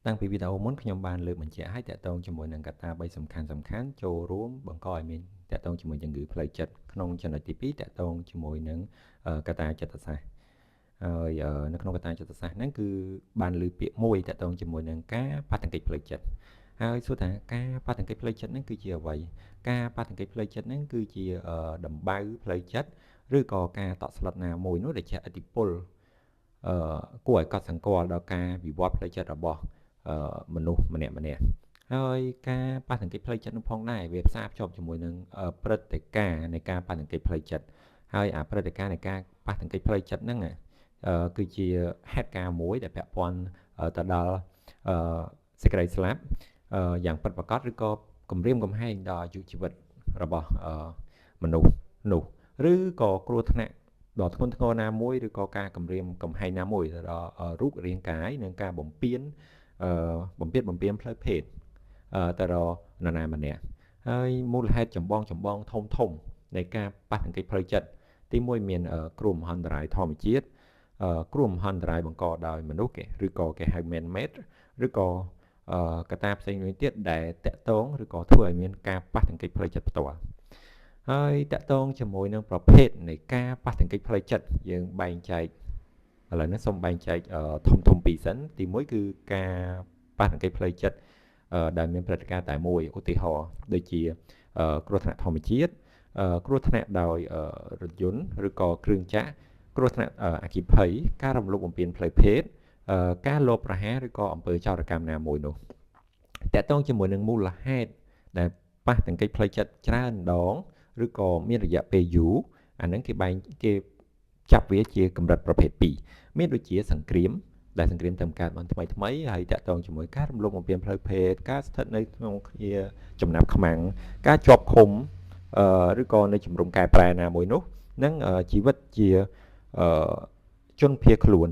តាំងពីវីដេអូមុនខ្ញុំបានលើកបញ្ជាក់ឲ្យតាក់ទងជាមួយនឹងកត្តា3សំខាន់ចូលរួមបង្កឲ្យមានតាក់ទងជាមួយជំងឺផ្លូវចិត្តក្នុងចំណុចទី2តាក់ទងជាមួយនឹងកត្តាចិត្តសាស្ត្រហើយនៅក្នុងកត្តាចិត្តសាស្ត្រហ្នឹងគឺបានលើកពាក្យមួយតាក់ទងជាមួយនឹងការប៉ះទង្គិចផ្លូវចិត្តហើយសួរថាការប៉ះទង្គិចផ្លូវចិត្តហ្នឹងគឺជាអ្វីការប៉ះទង្គិចផ្លូវចិត្តហ្នឹងគឺជាដំបៅផ្លូវចិត្តឬក៏ការតក់ស្លុតណាមួយនោះដែលជះឥទ្ធិពលគួរឲ្យកត់សម្គាល់ដល់ការវិវត្តផ្លូវចិត្តរបស់មនុស្សម្នាក់ហើយការប៉ះទង្គិចផ្លូវចិត្តនោះផងដែរវាផ្សារភ្ជាប់ជាមួយនឹងព្រឹត្តិការណ៍នៃការប៉ះទង្គិចផ្លូវចិត្តហើយព្រឹត្តិការណ៍នៃការប៉ះទង្គិចផ្លូវចិត្តហ្នឹងគឺជាហេតុការណ៍មួយដែលពាក់ព័ន្ធទៅដល់សេចក្តីស្លាប់យ៉ាងពិតប្រាកដឬក៏គំរាមកំហែងដល់អាយុជីវិតរបស់មនុស្សនោះឬក៏គ្រោះថ្នាក់ដ៏ធ្ងន់ធ្ងរណាមួយឬក៏ការគំរាមកំហែងណាមួយទៅដល់រូបរាងកាយនិងការបំពានផ្លូវភេទទៅដល់នរណាម្នាក់ហើយមូលហេតុចម្បងធំនៃការប៉ះទង្គិចផ្លូវចិត្តទី1មានគ្រោះមហន្តរាយធម្មជាតិគ្រោះមហន្តរាយបង្កដោយមនុស្សឬក៏គេហៅ man made ឬក៏កត្តាផ្សេងមួយទៀតដែលតាក់ទងឬក៏ធ្វើឲ្យមានការប៉ះទង្គិចផ្លូវចិត្តផ្ទាល់ហើយតាក់ទងជាមួយនឹងប្រភេទនៃការប៉ះទង្គិចផ្លូវចិត្តយើងបែងចែកឥឡូវនេះសូមបែងចែកធំពីរសិនទី1គឺការប៉ះទង្គិចផ្លូវចិត្តដែលមានព្រឹត្តិការណ៍តែមួយឧទាហរណ៍ដូចជាគ្រោះថ្នាក់ធម្មជាតិគ្រោះថ្នាក់ដោយរថយន្តឬក៏គ្រឿងចក្រគ្រោះថ្នាក់អគ្គិភ័យការរំលោភបំពានផ្លូវភេទការលបប្រហារឬក៏អំពើចោរកម្មណាមួយនោះតាក់ទងជាមួយនឹងមូលហេតុដែលប៉ះទង្គិចផ្លូវចិត្តច្រើនដងឬក៏មានរយៈពេលយូរអាហ្នឹងគេចាប់វាជាកម្រិតប្រភេទ2មានដូចជាសង្គ្រាមដែលសង្គ្រាមតាមកើតបានថ្មីហើយតាក់ទងជាមួយការរំលោភបំពានផ្លូវភេទការស្ថិតនៅក្នុងជាចំណាប់ខ្មាំងការជាប់ឃុំឬក៏នៅជំរំកែប្រែណាមួយនោះនិងជីវិតជាជនភៀសខ្លួន